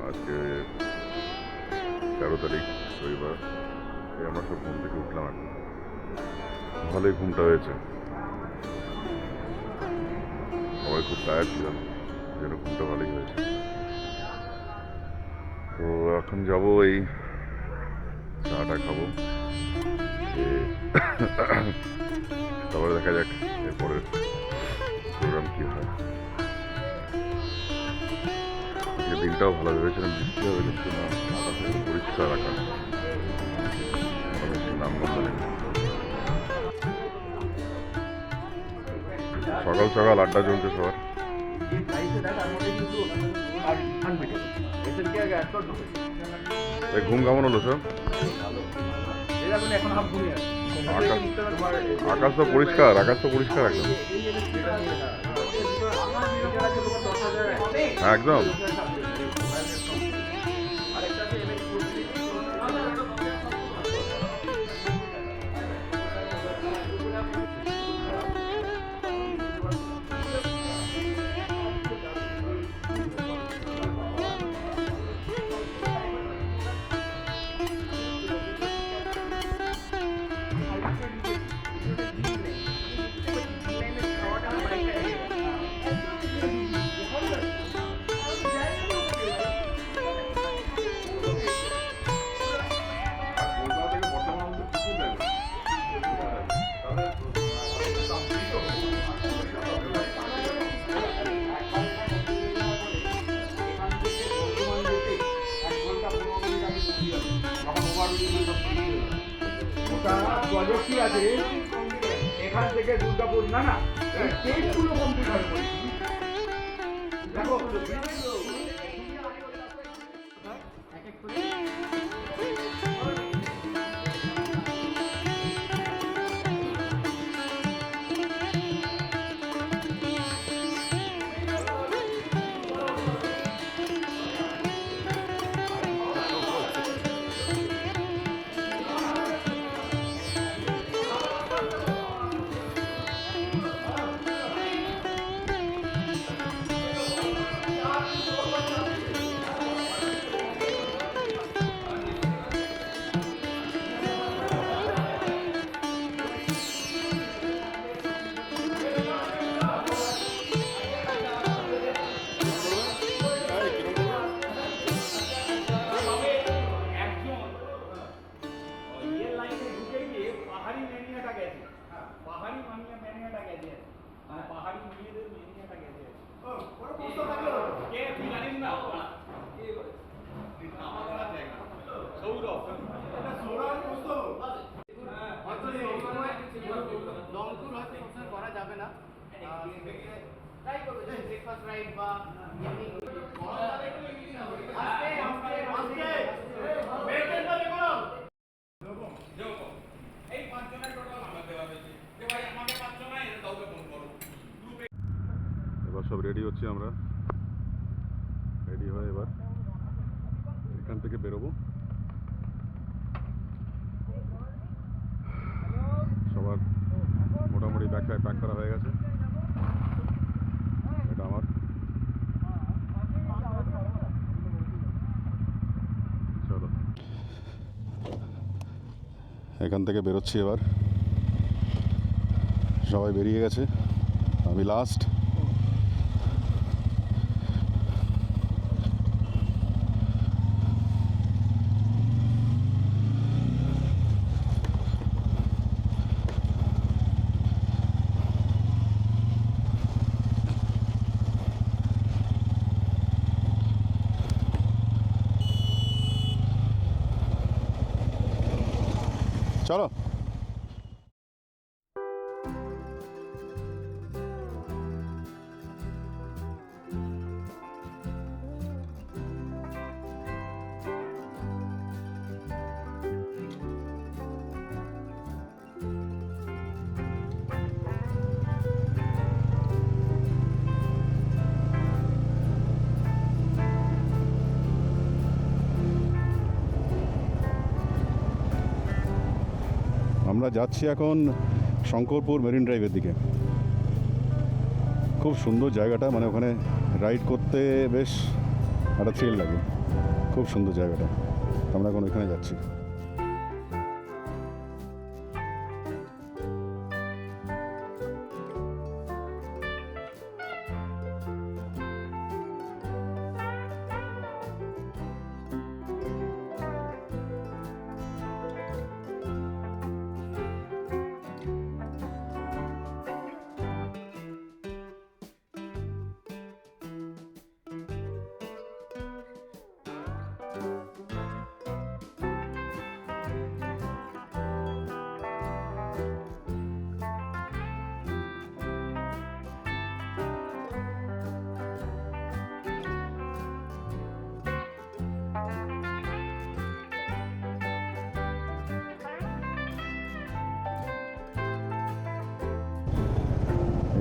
আজকে 13 তারিখ রবিবার। আমরা সব ঘুম থেকে উঠলাম, এখন ভালোই ঘুমটা হয়েছে। সবাই খুব টায়ার্ড ছিলাম, যেন ঘুমটা ভালোই হয়েছে। তো এখন যাবো, এই চাটা খাবো, তারপরে দেখা যাক এরপরে প্রোগ্রাম কি হয়। আজকে দিনটাও ভালো ভেবেছিলাম বৃষ্টি হবে, কিন্তু না, আকাশে পরিষ্কার আকাশ, নামগন্ধ নেই। সকাল সকাল আড্ডা চলছে সবার। ঘুম কেমন হলো সব? আকাশ তো পরিষ্কার, আকাশ তো পরিষ্কার একদম, একদম। প্রজেক্টই আছে এখান থেকে দুর্গাপুর, না না এই স্টেজগুলো কমপ্লিট হবে দেখো। এবার সব রেডি হচ্ছি, আমরা রেডি হয়ে এবার এখান থেকে বেরোবো। সবার মোটামুটি ব্যাগটায় প্যাক করা হয়ে গেছে। এটা আমার, চলো এখান থেকে বেরোচ্ছি এবার। সবাই বেরিয়ে গেছে, আমি লাস্ট। চলো। আমরা যাচ্ছি এখন শঙ্করপুর মেরিন ড্রাইভের দিকে। খুব সুন্দর জায়গাটা, মানে ওখানে রাইড করতে বেশ একটা থ্রিল লাগে। খুব সুন্দর জায়গাটা। আমরা এখন ওইখানে যাচ্ছি।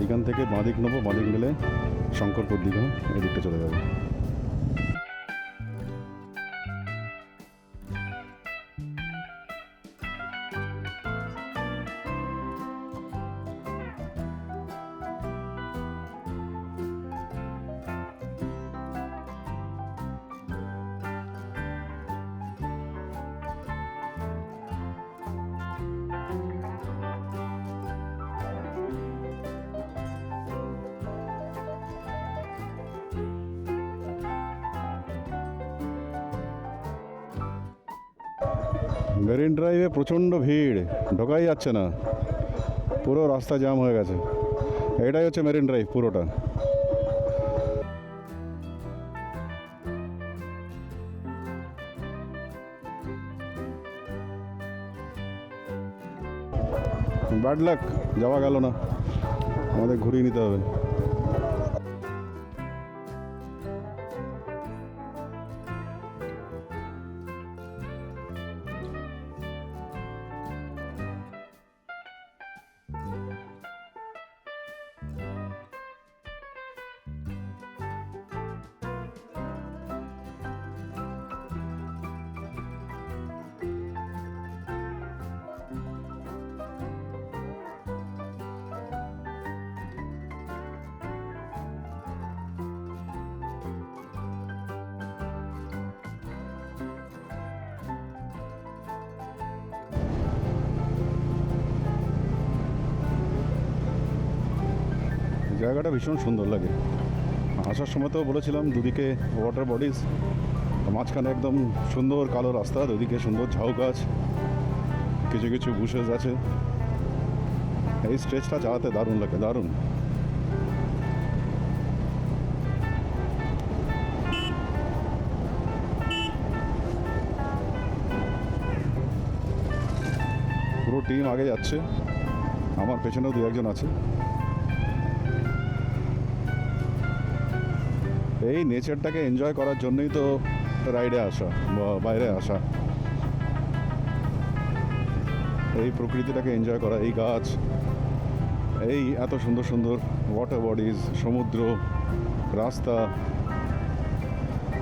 এইখান থেকে বাঁদিক নেবো, বাঁদিক নিলে শঙ্করপুর দিকে এদিকটা চলে যাবে। মেরিন ড্রাইভে প্রচণ্ড ভিড়, ঢোকাই যাচ্ছে না, পুরো রাস্তা জ্যাম হয়ে গেছে। এটাই হচ্ছে মেরিন ড্রাইভ পুরোটা। ব্যাড লাক, যাওয়া গেল না, আমাদের ঘুরিয়ে নিতে হবে। জায়গাটা ভীষণ সুন্দর লাগে। আসার সময় তো বলেছিলাম দুদিকে ওয়াটার বডিজ, মাঝখানে একদম সুন্দর কালো রাস্তা, দুদিকে সুন্দর ঝাউ গাছ, কিছু কিছু বুশেস আছে। এই স্ট্রেচটা চালাতে দারুণ লাগে, দারুণ। পুরো টিম আগে যাচ্ছে, আমার পেছনেও দু একজন আছে। এই নেচারটাকে এনজয় করার জন্যই তো রাইডে আসা বা বাইরে আসা, এই প্রকৃতিটাকে এনজয় করা, এই গাছ, এই এত সুন্দর সুন্দর ওয়াটার বডিজ, সমুদ্র, রাস্তা,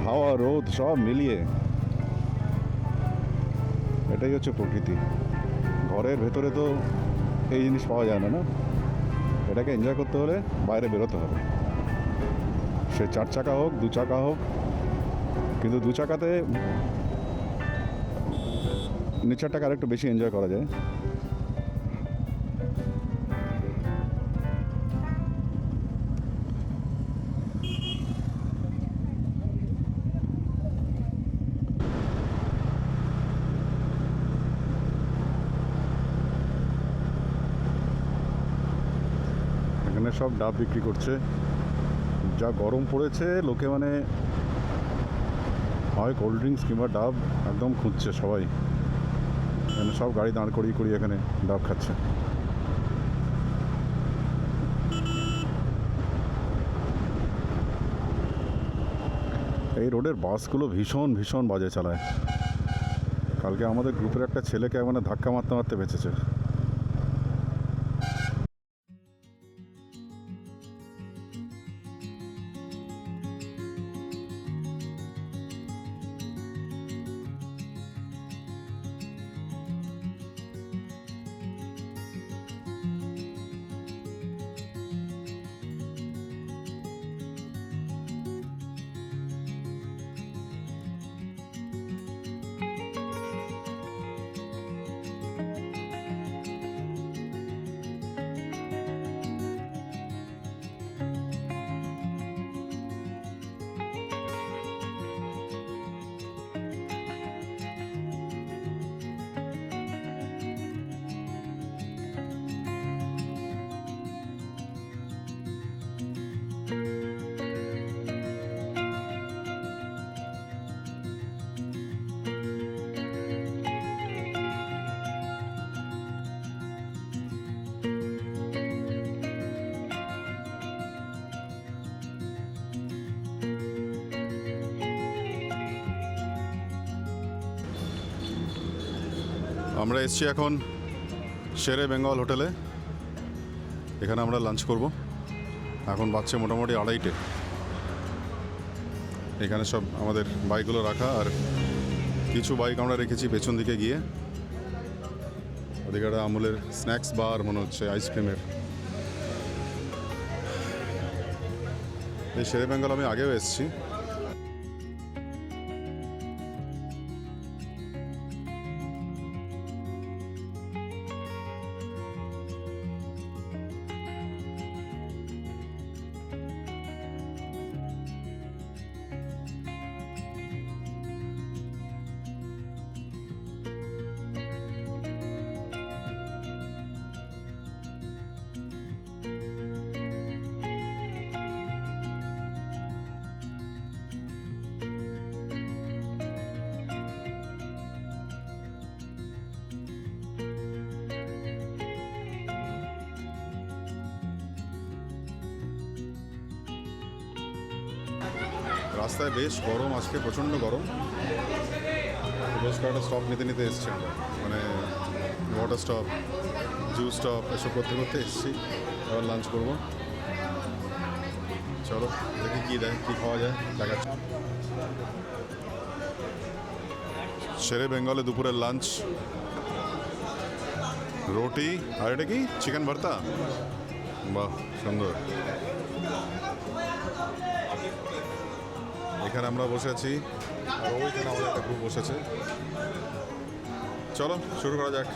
হাওয়া, রোদ সব মিলিয়ে এটাই হচ্ছে প্রকৃতি। ঘরের ভেতরে তো এই জিনিস পাওয়া যায় না, না? এটাকে এনজয় করতে হলে বাইরে বেরোতে হবে, সে 4 চাকা হোক 2 চাকা হোক। কিন্তু 2 চাকাতে নেচারটাকে আরেকটু বেশি এনজয় করা যায়। এখানে সব ডাব বিক্রি করছে। যা গরম পড়েছে, লোকে মানে হয় কোল্ড ড্রিঙ্কস কিংবা ডাব একদম খুঁজছে সবাই। এখানে সব গাড়ি দাঁড় করিয়ে করিয়ে এখানে ডাব খাচ্ছে। এই রোডের বাসগুলো ভীষণ ভীষণ বাজে চালায়। কালকে আমাদের গ্রুপের একটা ছেলেকে মানে ধাক্কা মারতে মারতে বেঁচেছে। আমরা এসছি এখন শেরে বেঙ্গল হোটেলে। এখানে আমরা লাঞ্চ করব। এখন বাজছে মোটামুটি 2:30। এখানে সব আমাদের বাইকগুলো রাখা, আর কিছু বাইক আমরা রেখেছি পেছন দিকে গিয়ে। ওদিকে একটা আমুলের স্ন্যাক্স বার মনে হচ্ছে, আইসক্রিমের। এই শেরে বেঙ্গল আমি আগেও এসেছি। রাস্তায় বেশ গরম, আজকে প্রচণ্ড গরম। বেশ কয়েকটা স্টপ নিতে নিতে এসছি আমরা, মানে ওয়াটার স্টপ, জুস স্টপ এসব করতে করতে এসছি। আবার লাঞ্চ করবো। চলো দেখি কী দেয়, কী খাওয়া যায়, দেখাচ্ছি। শেরে বেঙ্গলে দুপুরের লাঞ্চ, রুটি আর এটা কি চিকেন ভর্তা। বাহ, সুন্দর। এখানে আমরা বসে আছি, আর ওইখানে আমাদের একটা গ্রুপ বসেছে। চলো শুরু করা যাক।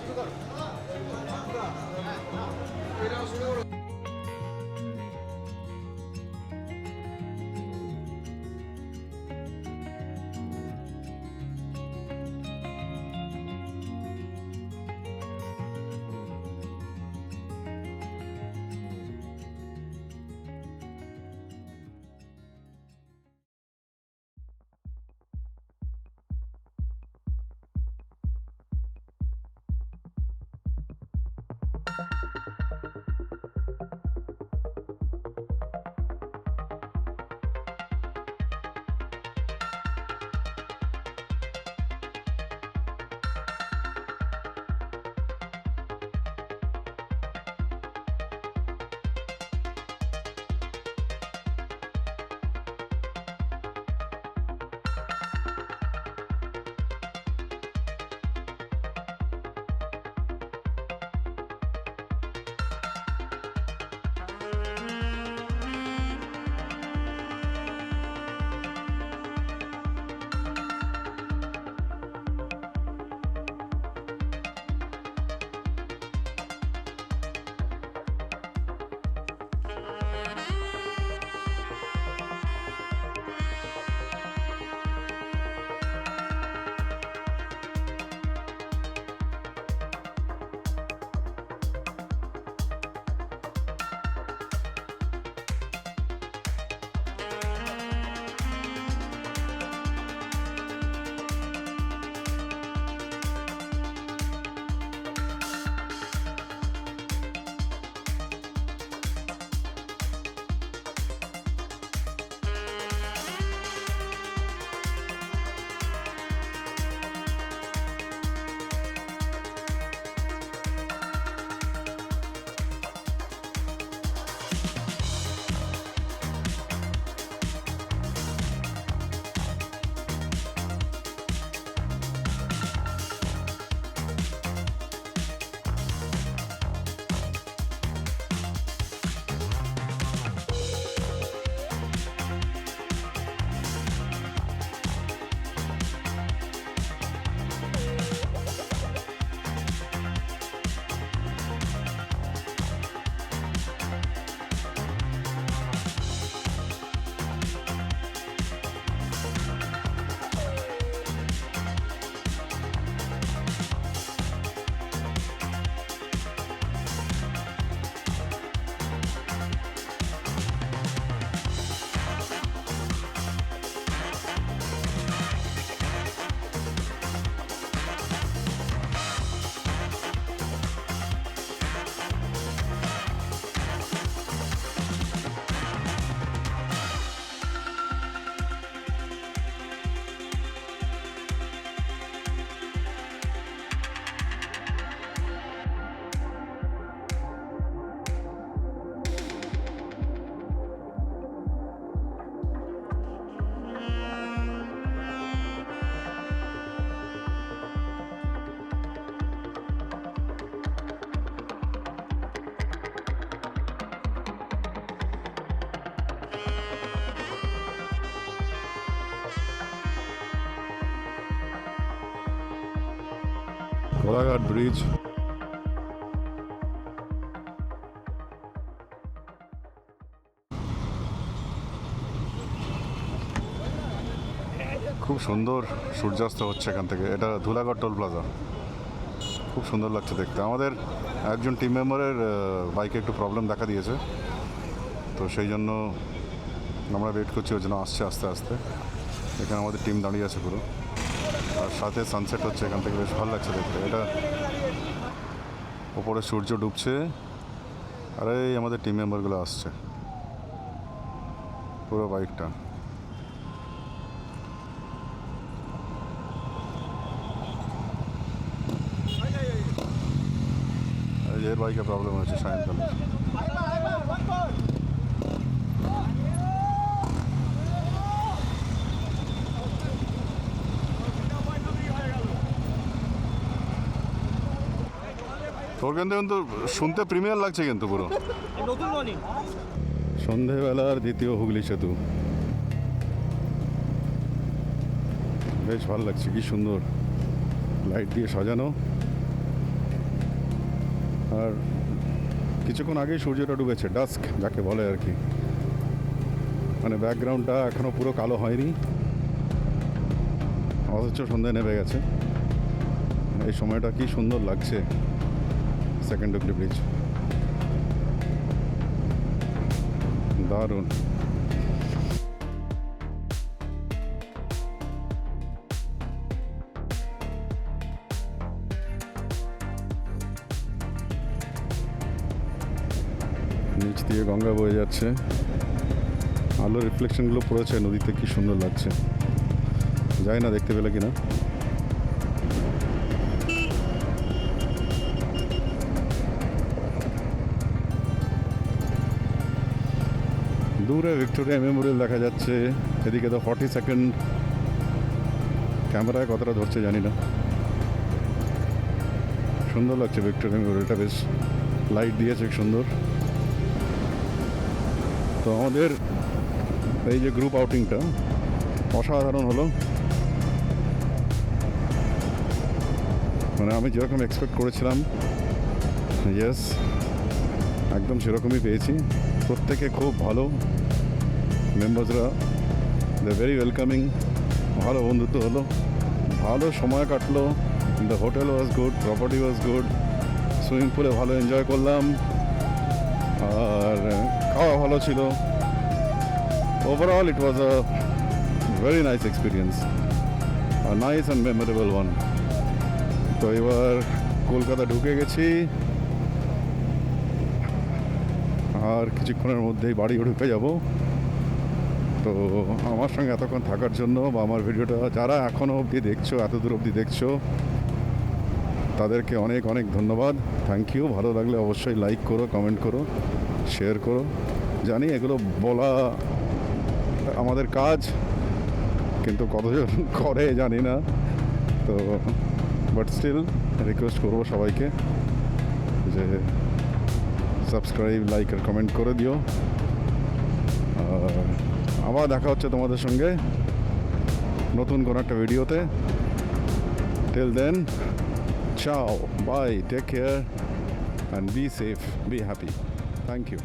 কোলাঘাট ব্রিজ। খুব সুন্দর সূর্যাস্ত হচ্ছে এখান থেকে। এটা ধুলাগড় টোল প্লাজা, খুব সুন্দর লাগছে দেখতে। আমাদের একজন টিম মেম্বারের বাইকে একটু প্রবলেম দেখা দিয়েছে, তো সেই জন্য আমরা ওয়েট করছি, ওই জন্য আসছে আস্তে আস্তে। এখানে আমাদের টিম দাঁড়িয়ে আছে পুরো, আর সাথে সানসেট হচ্ছে এখান থেকে, বেশ ভালো লাগছে দেখতে। এটা ওপরে সূর্য ডুবছে, আর এই আমাদের টিম মেম্বারগুলো আসছে পুরো বাইকটা। এর বাইকে প্রবলেম হয়েছে সায়ন্তনের। তোর কিন্তু শুনতে প্রিমিয়ার লাগছে কিন্তু পুরো। সন্ধেবেলার দ্বিতীয় হুগলি সেতু, বেশ ভালো লাগছে, কি সুন্দর লাইট দিয়ে সাজানো। আর কিছুক্ষণ আগেই সূর্যটা ডুবেছে, ডাস্ক যাকে বলে আর কি, মানে ব্যাকগ্রাউন্ডটা এখনো পুরো কালো হয়নি, অথচ সন্ধে নেমে গেছে। এই সময়টা কি সুন্দর লাগছে সেকেন্ড হুগলি ব্রিজ, দারুণ। নিচ দিয়ে গঙ্গা বয়ে যাচ্ছে, আলোর রিফ্লেকশনগুলো পড়েছে নদীতে, কি সুন্দর লাগছে। যাই না দেখতে পেলে কিনা। দূরে ভিক্টোরিয়া মেমোরিয়াল দেখা যাচ্ছে, এদিকে তো 40 সেকেন্ড। ক্যামেরায় কতটা ধরছে জানি না। সুন্দর লাগছে ভিক্টোরিয়া মেমোরিয়ালটা, বেশ লাইট দিয়েছে সুন্দর। তো আমাদের এই যে গ্রুপ আউটিংটা অসাধারণ হলো, মানে আমি যেরকম এক্সপেক্ট করেছিলাম, ইয়েস একদম সেরকমই পেয়েছি। প্রত্যেকে খুব ভালো, মেম্বার্সরা দে ভেরি ওয়েলকামিং, ভালো বন্ধুত্ব হলো, ভালো সময় কাটলো। The hotel was good, property was good, swimming পুলে ভালো এনজয় করলাম, আর খাওয়া ভালো ছিল। Overall it was a very nice experience, nice and memorable one. তো এবার কলকাতা ঢুকে গেছি, আর কিছুক্ষণের মধ্যেই বাড়ি ঢুকে যাব। তো আমার সঙ্গে এতক্ষণ থাকার জন্য বা আমার ভিডিওটা যারা এখনও অবধি দেখছো, এত দূর অবধি দেখছো, তাদেরকে অনেক অনেক ধন্যবাদ, থ্যাংক ইউ। ভালো লাগলে অবশ্যই লাইক করো, কমেন্ট করো, শেয়ার করো। জানি এগুলো বলা আমাদের কাজ, কিন্তু কতজন করে জানি না। তো বাট স্টিল রিকোয়েস্ট করবো সবাইকে যে সাবস্ক্রাইব, লাইক আর কমেন্ট করে দিও। আবার দেখা হচ্ছে তোমাদের সঙ্গে নতুন কোনো একটা ভিডিওতে। Till then, ciao, bye, take care and be safe, be happy. Thank you.